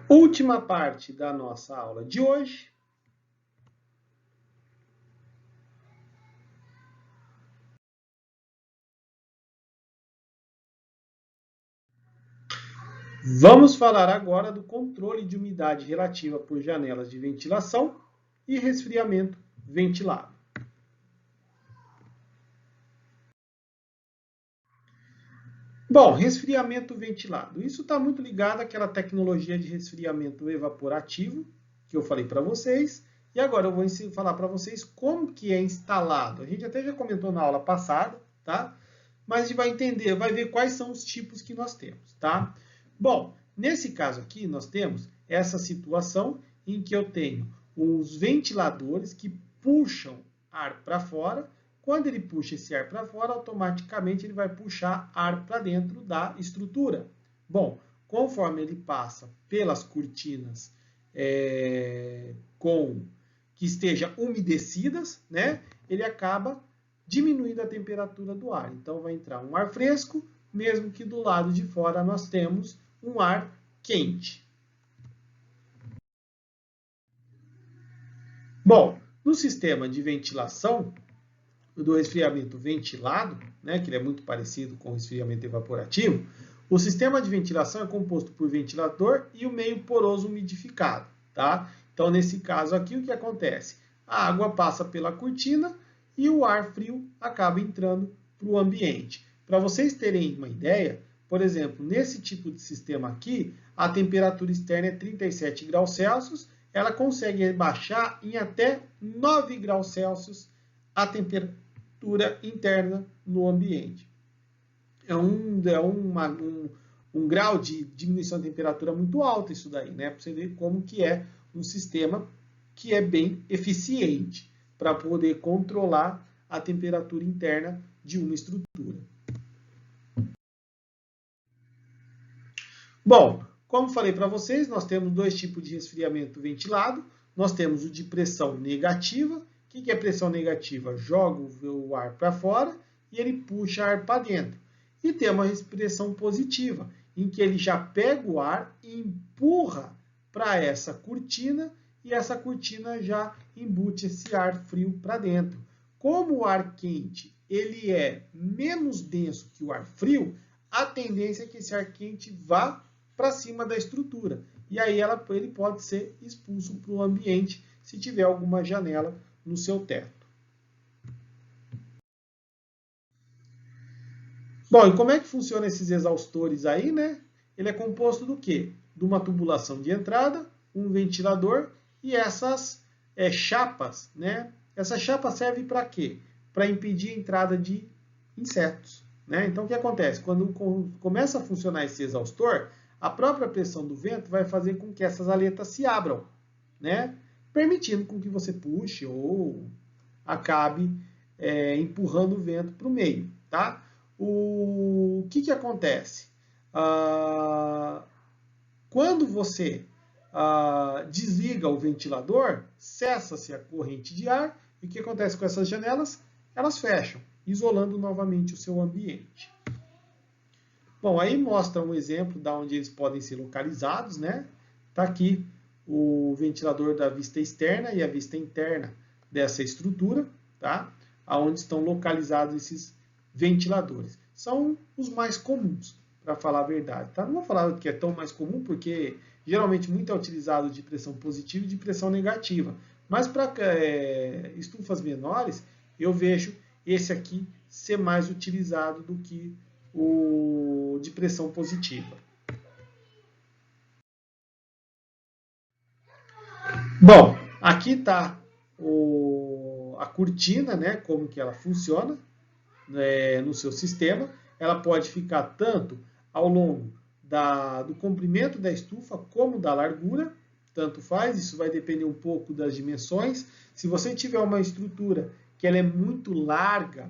Última parte da nossa aula de hoje. Vamos falar agora do controle de umidade relativa por janelas de ventilação e resfriamento ventilado. Bom, resfriamento ventilado. Isso está muito ligado àquela tecnologia de resfriamento evaporativo que eu falei para vocês. E agora eu vou falar para vocês como que é instalado. A gente até já comentou na aula passada, tá? Mas a gente vai entender, vai ver quais são os tipos que nós temos, tá? Bom, nesse caso aqui nós temos essa situação em que eu tenho os ventiladores que puxam ar para fora. Quando ele puxa esse ar para fora, automaticamente ele vai puxar ar para dentro da estrutura. Bom, conforme ele passa pelas cortinas que estejam umedecidas, né, ele acaba diminuindo a temperatura do ar. Então vai entrar um ar fresco, mesmo que do lado de fora nós temos um ar quente. Bom, no sistema de ventilação, do resfriamento ventilado, né, que ele é muito parecido com o resfriamento evaporativo, o sistema de ventilação é composto por ventilador e o meio poroso umidificado. Tá? Então, nesse caso aqui, o que acontece? A água passa pela cortina e o ar frio acaba entrando para o ambiente. Para vocês terem uma ideia, por exemplo, nesse tipo de sistema aqui, a temperatura externa é 37 graus Celsius, ela consegue baixar em até 9 graus Celsius a temperatura interna no ambiente. É um grau de diminuição de temperatura muito alto isso daí, né? Para você ver como que é um sistema que é bem eficiente para poder controlar a temperatura interna de uma estrutura. Bom, como falei para vocês, nós temos dois tipos de resfriamento ventilado. Nós temos o de pressão negativa. O que é pressão negativa? Joga o ar para fora e ele puxa ar para dentro. E tem uma pressão positiva, em que ele já pega o ar e empurra para essa cortina e essa cortina já embute esse ar frio para dentro. Como o ar quente ele é menos denso que o ar frio, a tendência é que esse ar quente vá para cima da estrutura. E aí ele pode ser expulso para o ambiente se tiver alguma janela no seu teto. Bom, e como é que funciona esses exaustores aí, né? Ele é composto do quê? De uma tubulação de entrada, um ventilador e essas chapas, né? Essa chapa serve para quê? Para impedir a entrada de insetos, né? Então, o que acontece? Quando começa a funcionar esse exaustor, a própria pressão do vento vai fazer com que essas aletas se abram, né? Permitindo com que você puxe ou acabe empurrando o vento para o meio, tá? O que acontece? Quando você desliga o ventilador, cessa-se a corrente de ar, e o que acontece com essas janelas? Elas fecham, isolando novamente o seu ambiente. Bom, aí mostra um exemplo de onde eles podem ser localizados, né? Está aqui o ventilador da vista externa e a vista interna dessa estrutura, tá? Onde estão localizados esses ventiladores. São os mais comuns, para falar a verdade, tá? Não vou falar que é tão mais comum, porque geralmente muito é utilizado de pressão positiva e de pressão negativa. Mas para estufas menores, eu vejo esse aqui ser mais utilizado do que o de pressão positiva. Bom, aqui está a cortina, né, como que ela funciona no seu sistema. Ela pode ficar tanto ao longo do comprimento da estufa como da largura, tanto faz, isso vai depender um pouco das dimensões. Se você tiver uma estrutura que ela é muito larga,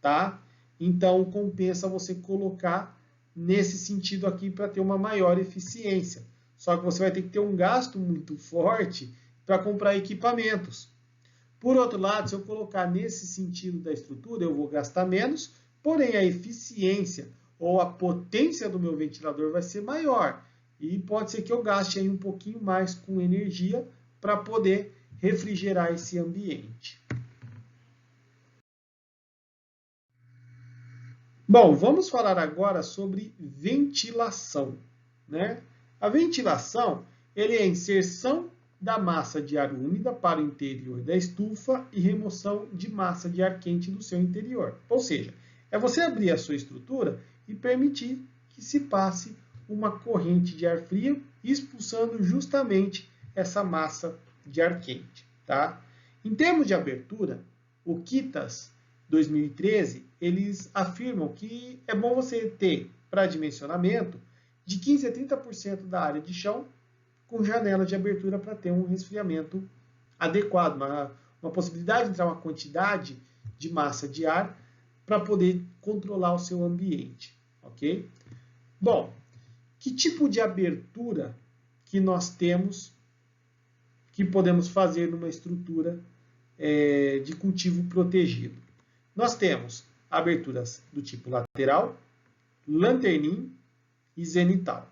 tá? Então compensa você colocar nesse sentido aqui para ter uma maior eficiência. Só que você vai ter que ter um gasto muito forte para comprar equipamentos. Por outro lado, se eu colocar nesse sentido da estrutura, eu vou gastar menos, porém a eficiência ou a potência do meu ventilador vai ser maior. E pode ser que eu gaste aí um pouquinho mais com energia para poder refrigerar esse ambiente. Bom, vamos falar agora sobre ventilação, né? A ventilação, ele é a inserção da massa de ar úmida para o interior da estufa e remoção de massa de ar quente do seu interior. Ou seja, é você abrir a sua estrutura e permitir que se passe uma corrente de ar frio, expulsando justamente essa massa de ar quente, tá? Em termos de abertura, o KITAS 2013, eles afirmam que é bom você ter, para dimensionamento, de 15% a 30% da área de chão com janela de abertura para ter um resfriamento adequado, uma possibilidade de entrar uma quantidade de massa de ar para poder controlar o seu ambiente, ok? Bom, que tipo de abertura que nós temos que podemos fazer numa estrutura de cultivo protegido? Nós temos aberturas do tipo lateral, lanterninha e zenital.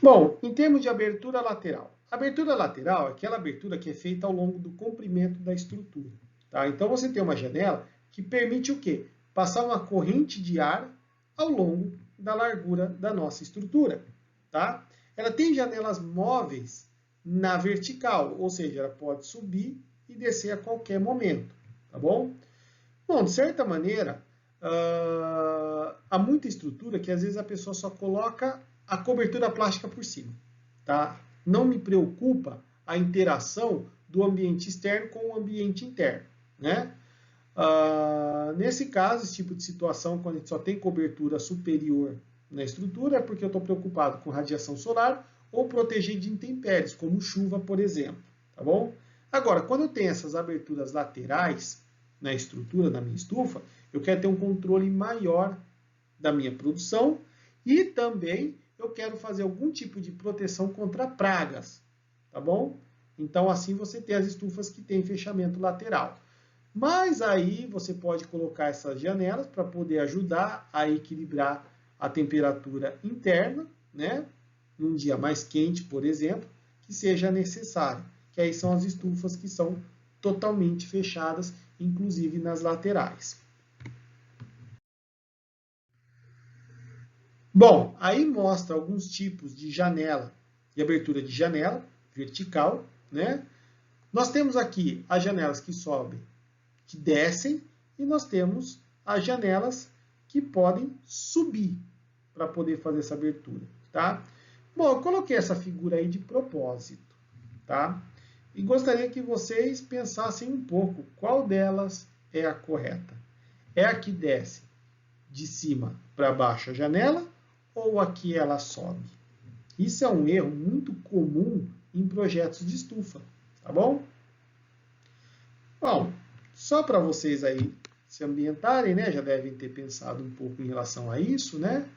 Bom, em termos de abertura lateral. A abertura lateral é aquela abertura que é feita ao longo do comprimento da estrutura. Tá? Então você tem uma janela que permite o quê? Passar uma corrente de ar ao longo da largura da nossa estrutura. Tá? Ela tem janelas móveis na vertical, ou seja, ela pode subir e descer a qualquer momento. Tá bom? Bom, de certa maneira, há muita estrutura que às vezes a pessoa só coloca a cobertura plástica por cima. Tá? Não me preocupa a interação do ambiente externo com o ambiente interno. Né? Nesse caso, esse tipo de situação, quando a gente só tem cobertura superior na estrutura, é porque eu estou preocupado com radiação solar ou proteger de intempéries, como chuva, por exemplo. Tá bom? Agora, quando eu tenho essas aberturas laterais na estrutura da minha estufa, eu quero ter um controle maior da minha produção e também eu quero fazer algum tipo de proteção contra pragas, tá bom? Então, assim você tem as estufas que têm fechamento lateral. Mas aí você pode colocar essas janelas para poder ajudar a equilibrar a temperatura interna, né? Num dia mais quente, por exemplo, que seja necessário. Que aí são as estufas que são totalmente fechadas, inclusive nas laterais. Bom, aí mostra alguns tipos de janela e abertura de janela vertical, né? Nós temos aqui as janelas que sobem, que descem, e nós temos as janelas que podem subir para poder fazer essa abertura, tá? Bom, eu coloquei essa figura aí de propósito, tá? E gostaria que vocês pensassem um pouco qual delas é a correta. É a que desce de cima para baixo a janela ou aqui ela sobe? Isso é um erro muito comum em projetos de estufa, tá bom? Bom, só para vocês aí se ambientarem, né? Já devem ter pensado um pouco em relação a isso, né?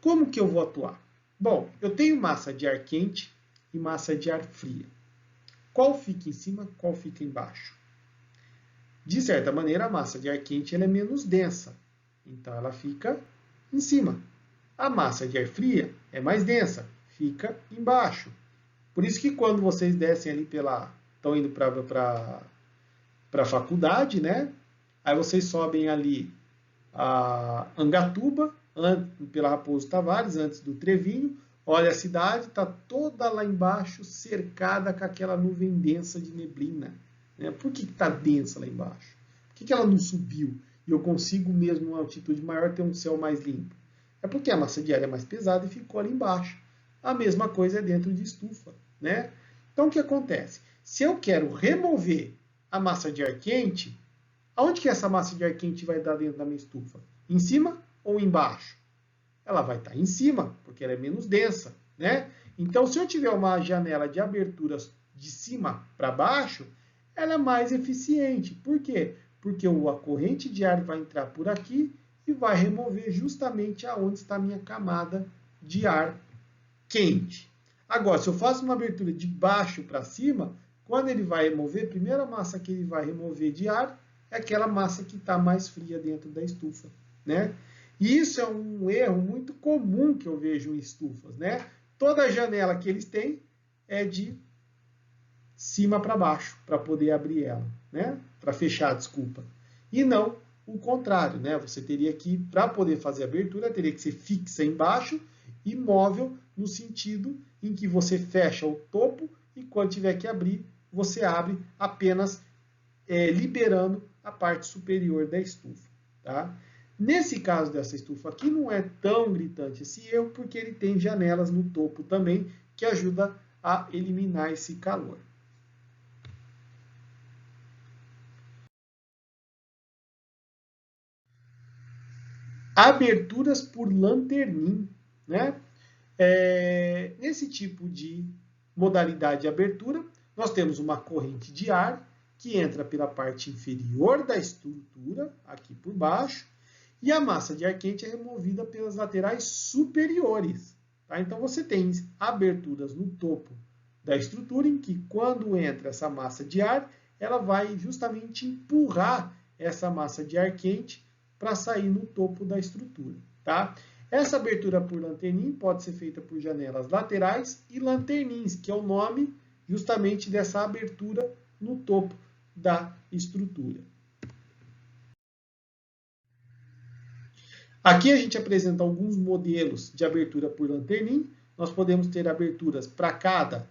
Como que eu vou atuar? Bom, eu tenho massa de ar quente e massa de ar fria. Qual fica em cima, qual fica embaixo? De certa maneira, a massa de ar quente ela é menos densa, então ela fica em cima. A massa de ar fria é mais densa, fica embaixo. Por isso que quando vocês descem ali estão indo para a faculdade, né? Aí vocês sobem ali a Angatuba, pela Raposo Tavares, antes do Trevinho. Olha, a cidade está toda lá embaixo, cercada com aquela nuvem densa de neblina. Né? Por que está densa lá embaixo? Por que ela não subiu? E eu consigo mesmo, numa altitude maior, ter um céu mais limpo? É porque a massa de ar é mais pesada e ficou ali embaixo. A mesma coisa é dentro de estufa. Né? Então, o que acontece? Se eu quero remover a massa de ar quente, aonde que essa massa de ar quente vai dar dentro da minha estufa? Em cima ou embaixo? Ela vai estar em cima, porque ela é menos densa. Né? Então, se eu tiver uma janela de aberturas de cima para baixo, ela é mais eficiente. Por quê? Porque a corrente de ar vai entrar por aqui e vai remover justamente aonde está a minha camada de ar quente. Agora, se eu faço uma abertura de baixo para cima, Quando ele vai remover, a primeira massa que ele vai remover de ar é aquela massa que está mais fria dentro da estufa, né? E isso é um erro muito comum que eu vejo em estufas, né? Toda janela que eles têm é de cima para baixo, para poder abrir ela, né? Para fechar, desculpa. E não o contrário, né? Você teria que, para poder fazer a abertura, teria que ser fixa embaixo e móvel no sentido em que você fecha o topo e quando tiver que abrir, você abre apenas liberando a parte superior da estufa, tá? Nesse caso dessa estufa aqui, não é tão gritante esse erro, porque ele tem janelas no topo também, que ajuda a eliminar esse calor. Aberturas por lanternim, né? Nesse tipo de modalidade de abertura, nós temos uma corrente de ar que entra pela parte inferior da estrutura, aqui por baixo, e a massa de ar quente é removida pelas laterais superiores. Tá? Então, você tem aberturas no topo da estrutura, em que quando entra essa massa de ar, ela vai justamente empurrar essa massa de ar quente para sair no topo da estrutura. Tá? Essa abertura por lanternim pode ser feita por janelas laterais e lanternins, que é o nome justamente dessa abertura no topo da estrutura. Aqui a gente apresenta alguns modelos de abertura por lanternim. Nós podemos ter aberturas para cada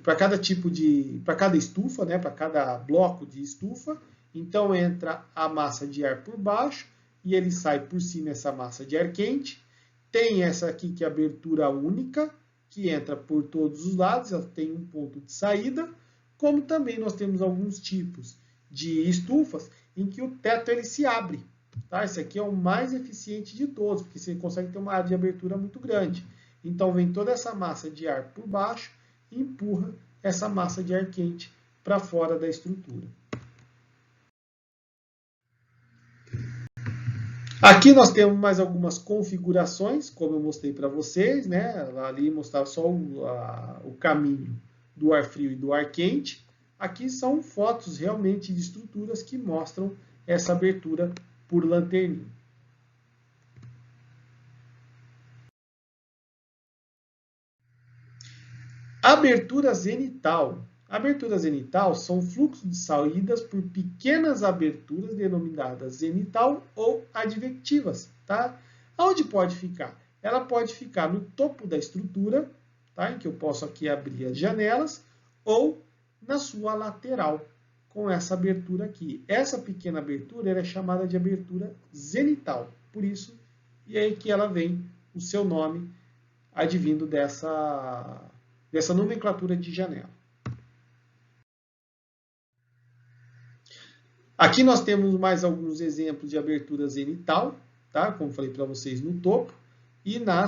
para cada estufa, né, para cada bloco de estufa. Então entra a massa de ar por baixo e ele sai por cima essa massa de ar quente. Tem essa aqui que é a abertura única, que entra por todos os lados, ela tem um ponto de saída, como também nós temos alguns tipos de estufas em que o teto ele se abre. Tá? Esse aqui é o mais eficiente de todos, porque você consegue ter uma área de abertura muito grande. Então vem toda essa massa de ar por baixo e empurra essa massa de ar quente para fora da estrutura. Aqui nós temos mais algumas configurações, como eu mostrei para vocês, né? Ali mostrava só o caminho do ar frio e do ar quente. Aqui são fotos realmente de estruturas que mostram essa abertura por lanterninha. Abertura zenital. Abertura zenital são fluxos de saídas por pequenas aberturas denominadas zenital ou advectivas. Tá? Onde pode ficar? Ela pode ficar no topo da estrutura, tá? Em que eu posso aqui abrir as janelas, ou na sua lateral, com essa abertura aqui. Essa pequena abertura é chamada de abertura zenital. Por isso, e aí que ela vem o seu nome advindo dessa nomenclatura de janela. Aqui nós temos mais alguns exemplos de abertura zenital, tá? Como falei para vocês no topo, e na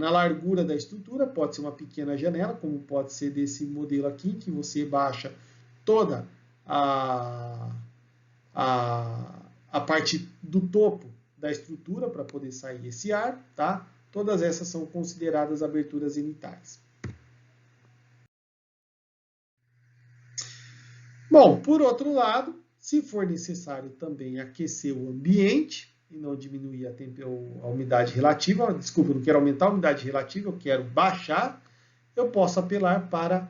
largura da estrutura pode ser uma pequena janela, como pode ser desse modelo aqui, que você baixa toda a parte do topo da estrutura para poder sair esse ar, tá? Todas essas são consideradas aberturas zenitais. Bom, por outro lado, se for necessário também aquecer o ambiente e não diminuir a umidade relativa, desculpa, eu não quero aumentar a umidade relativa, eu quero baixar, eu posso apelar para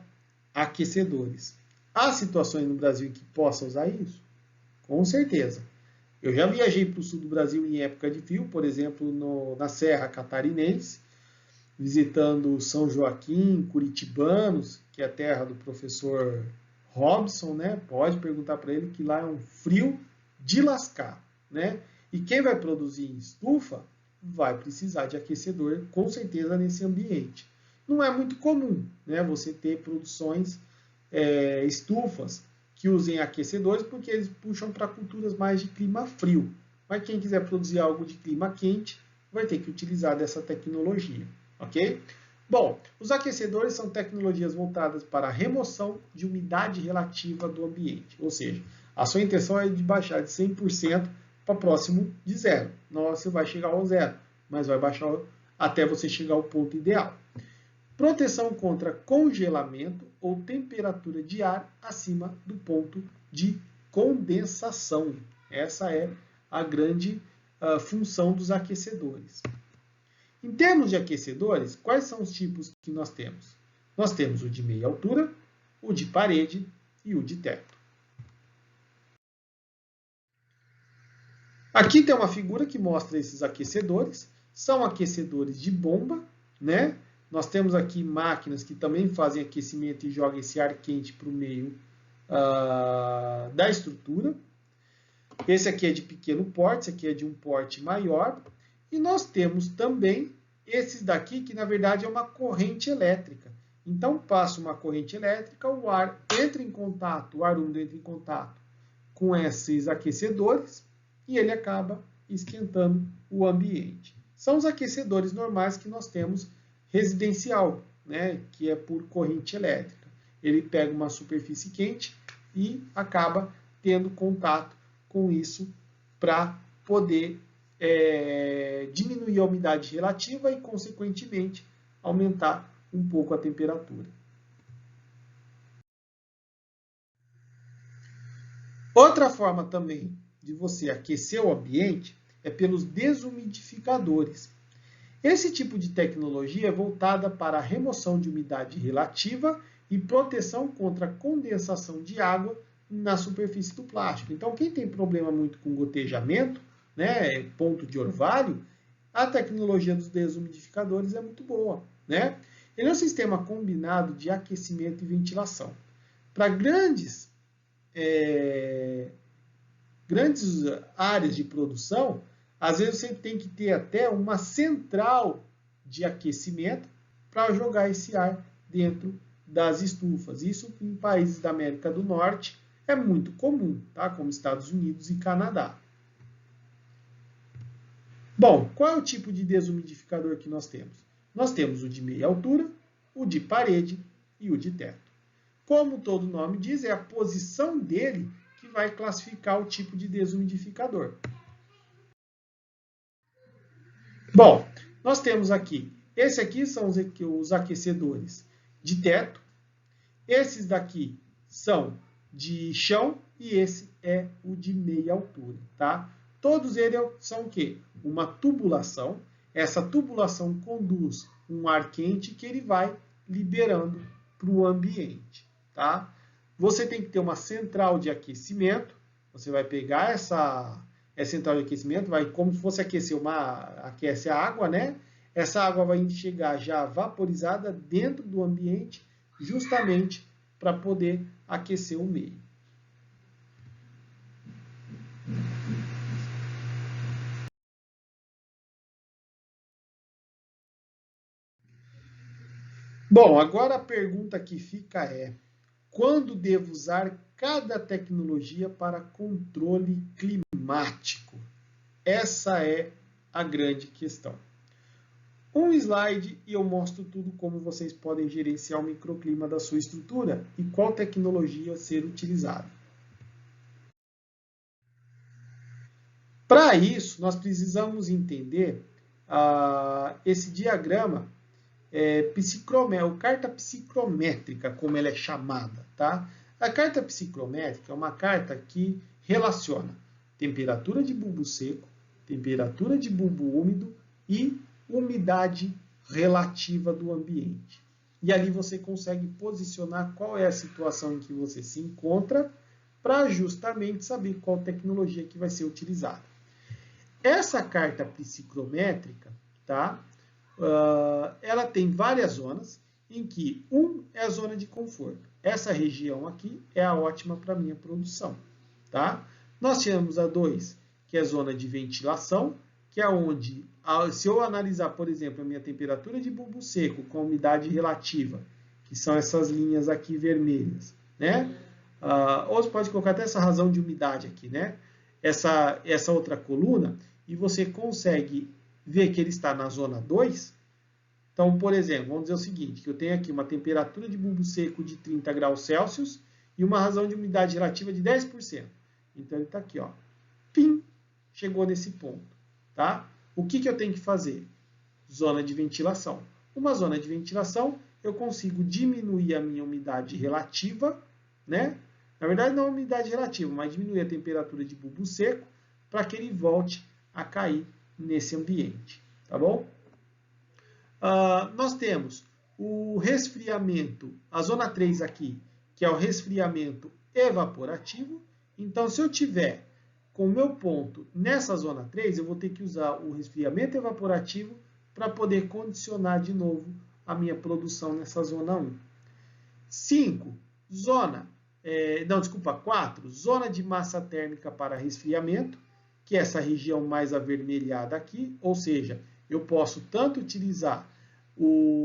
aquecedores. Há situações no Brasil em que possa usar isso? Com certeza. Eu já viajei para o sul do Brasil em época de frio, por exemplo, na Serra Catarinense, visitando São Joaquim, Curitibanos, que é a terra do professor Robson, né? Pode perguntar para ele que lá é um frio de lascar, né? E quem vai produzir em estufa vai precisar de aquecedor, com certeza, nesse ambiente. Não é muito comum, né? Você ter produções, estufas que usem aquecedores, porque eles puxam para culturas mais de clima frio. Mas quem quiser produzir algo de clima quente, vai ter que utilizar dessa tecnologia, ok? Bom, os aquecedores são tecnologias voltadas para a remoção de umidade relativa do ambiente. Ou seja, a sua intenção é de baixar de 100% para próximo de zero. Não você vai chegar ao zero, mas vai baixar até você chegar ao ponto ideal. proteção contra congelamento ou temperatura de ar acima do ponto de condensação. Essa é a grande função dos aquecedores. Em termos de aquecedores, quais são os tipos que nós temos? Nós temos o de meia altura, o de parede e o de teto. Aqui tem uma figura que mostra esses aquecedores. São aquecedores de bomba, né? Nós temos aqui máquinas que também fazem aquecimento e jogam esse ar quente para o meio da estrutura. Esse aqui é de pequeno porte, esse aqui é de um porte maior. E nós temos também esses daqui, que na verdade é uma corrente elétrica. Então, passa uma corrente elétrica, o ar entra em contato, o ar úmido entra em contato com esses aquecedores e ele acaba esquentando o ambiente. São os aquecedores normais que nós temos residencial, né, que é por corrente elétrica. Ele pega uma superfície quente e acaba tendo contato com isso para poder diminuir a umidade relativa e, consequentemente, aumentar um pouco a temperatura. Outra forma também de você aquecer o ambiente é pelos desumidificadores. Esse tipo de tecnologia é voltada para a remoção de umidade relativa e proteção contra a condensação de água na superfície do plástico. Então, quem tem problema muito com gotejamento, né, ponto de orvalho, a tecnologia dos desumidificadores é muito boa, né? Ele é um sistema combinado de aquecimento e ventilação. Para grandes áreas de produção, às vezes você tem que ter até uma central de aquecimento para jogar esse ar dentro das estufas. Isso em países da América do Norte é muito comum, tá? Como Estados Unidos e Canadá. Bom, qual é o tipo de desumidificador que nós temos? Nós temos o de meia altura, o de parede e o de teto. Como todo nome diz, é a posição dele que vai classificar o tipo de desumidificador. Bom, nós temos aqui, esse aqui são os aquecedores de teto, esses daqui são de chão e esse é o de meia altura, tá? Todos eles são o quê? Uma tubulação. Essa tubulação conduz um ar quente que ele vai liberando para o ambiente, tá? Você tem que ter uma central de aquecimento. Você vai pegar essa central de aquecimento, vai como se fosse aquece a água, né? Essa água vai chegar já vaporizada dentro do ambiente, justamente para poder aquecer o meio. Bom, agora a pergunta que fica é: quando devo usar cada tecnologia para controle climático? Essa é a grande questão. Um slide e eu mostro tudo como vocês podem gerenciar o microclima da sua estrutura e qual tecnologia ser utilizada. Para isso, nós precisamos entender esse diagrama carta psicrométrica, como ela é chamada, tá? A carta psicrométrica é uma carta que relaciona temperatura de bulbo seco, temperatura de bulbo úmido e umidade relativa do ambiente. E ali você consegue posicionar qual é a situação em que você se encontra para justamente saber qual tecnologia que vai ser utilizada. Essa carta psicrométrica, tá? Ela tem várias zonas, em que é a zona de conforto. Essa região aqui é a ótima para minha produção, tá? Nós temos a 2, que é a zona de ventilação, que é onde, se eu analisar, por exemplo, a minha temperatura de bulbo seco com a umidade relativa, que são essas linhas aqui vermelhas, né? Ou você pode colocar até essa razão de umidade aqui, né? Essa outra coluna, e você consegue ver que ele está na zona 2. Então, por exemplo, vamos dizer o seguinte, que eu tenho aqui uma temperatura de bulbo seco de 30 graus Celsius e uma razão de umidade relativa de 10%. Então, ele está aqui, ó. Pim! Chegou nesse ponto, tá? O que eu tenho que fazer? Zona de ventilação. Uma zona de ventilação eu consigo diminuir a minha umidade relativa, né? Na verdade, não a umidade relativa, mas diminuir a temperatura de bulbo seco para que ele volte a cair nesse ambiente, tá bom? Nós temos o resfriamento, a zona 3 aqui, que é o resfriamento evaporativo. Então, se eu tiver com o meu ponto nessa zona 3, eu vou ter que usar o resfriamento evaporativo para poder condicionar de novo a minha produção nessa zona 1. 4, zona de massa térmica para resfriamento, que é essa região mais avermelhada aqui, ou seja, eu posso tanto utilizar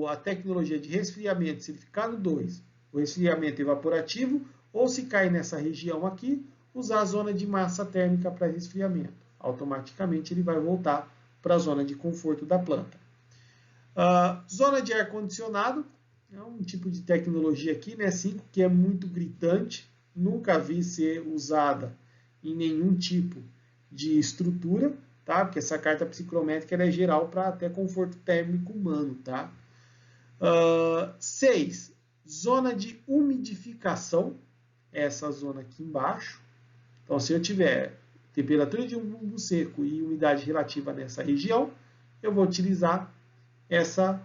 a tecnologia de resfriamento, se ele ficar no 2, o resfriamento evaporativo, ou se cair nessa região aqui, usar a zona de massa térmica para resfriamento. Automaticamente ele vai voltar para a zona de conforto da planta. Zona de ar-condicionado, é um tipo de tecnologia aqui, né, 5, que é muito gritante, nunca vi ser usada em nenhum tipo de estrutura, tá? Porque essa carta psicrométrica é geral para até conforto térmico humano, tá? 6, zona de umidificação, essa zona aqui embaixo. Então, se eu tiver temperatura de um bulbo seco e umidade relativa nessa região, eu vou utilizar essa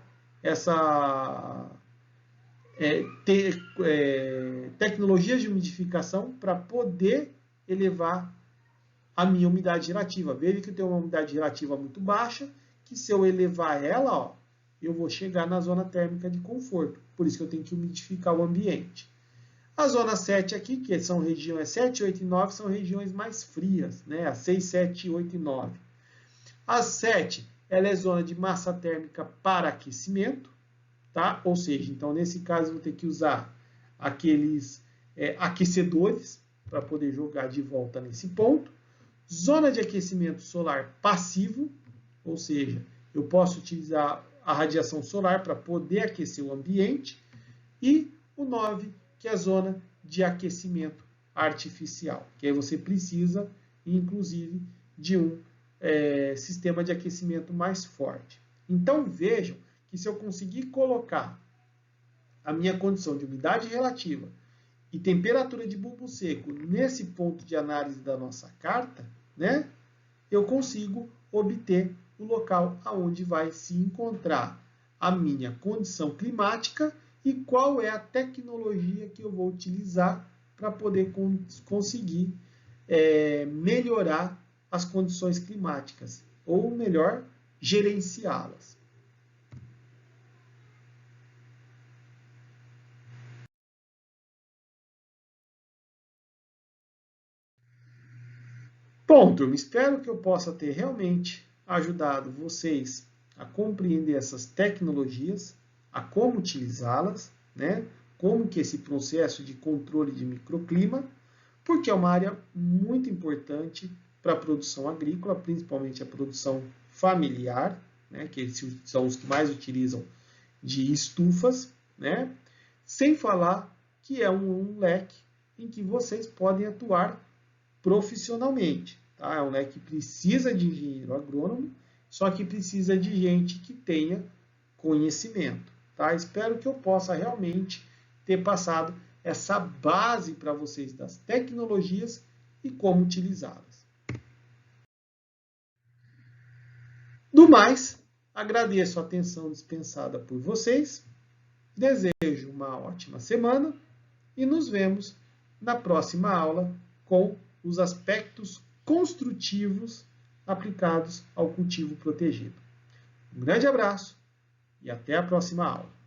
tecnologia de umidificação para poder elevar a minha umidade relativa. Veja que eu tenho uma umidade relativa muito baixa, que se eu elevar ela, ó, eu vou chegar na zona térmica de conforto. Por isso que eu tenho que umidificar o ambiente. A zona 7 aqui, que são regiões 7, 8 e 9, são regiões mais frias, né? A 6, 7, 8 e 9. A 7, ela é zona de massa térmica para aquecimento, tá? Ou seja, então nesse caso eu vou ter que usar aqueles aquecedores para poder jogar de volta nesse ponto. Zona de aquecimento solar passivo, ou seja, eu posso utilizar a radiação solar para poder aquecer o ambiente. E o 9, que é a zona de aquecimento artificial, que aí você precisa, inclusive, de um sistema de aquecimento mais forte. Então, vejam que se eu conseguir colocar a minha condição de umidade relativa e temperatura de bulbo seco nesse ponto de análise da nossa carta, né, eu consigo obter o local aonde vai se encontrar a minha condição climática e qual é a tecnologia que eu vou utilizar para poder conseguir melhorar as condições climáticas, ou melhor, gerenciá-las. Bom, turma, espero que eu possa ter realmente ajudado vocês a compreender essas tecnologias, a como utilizá-las, né? Como que esse processo de controle de microclima, porque é uma área muito importante para a produção agrícola, principalmente a produção familiar, né? Que são os que mais utilizam de estufas, né? Sem falar que é um leque em que vocês podem atuar profissionalmente. Tá? É um leque que precisa de engenheiro agrônomo, só que precisa de gente que tenha conhecimento. Tá? Espero que eu possa realmente ter passado essa base para vocês das tecnologias e como utilizá-las. Do mais, agradeço a atenção dispensada por vocês, desejo uma ótima semana e nos vemos na próxima aula com os aspectos construtivos aplicados ao cultivo protegido. Um grande abraço e até a próxima aula.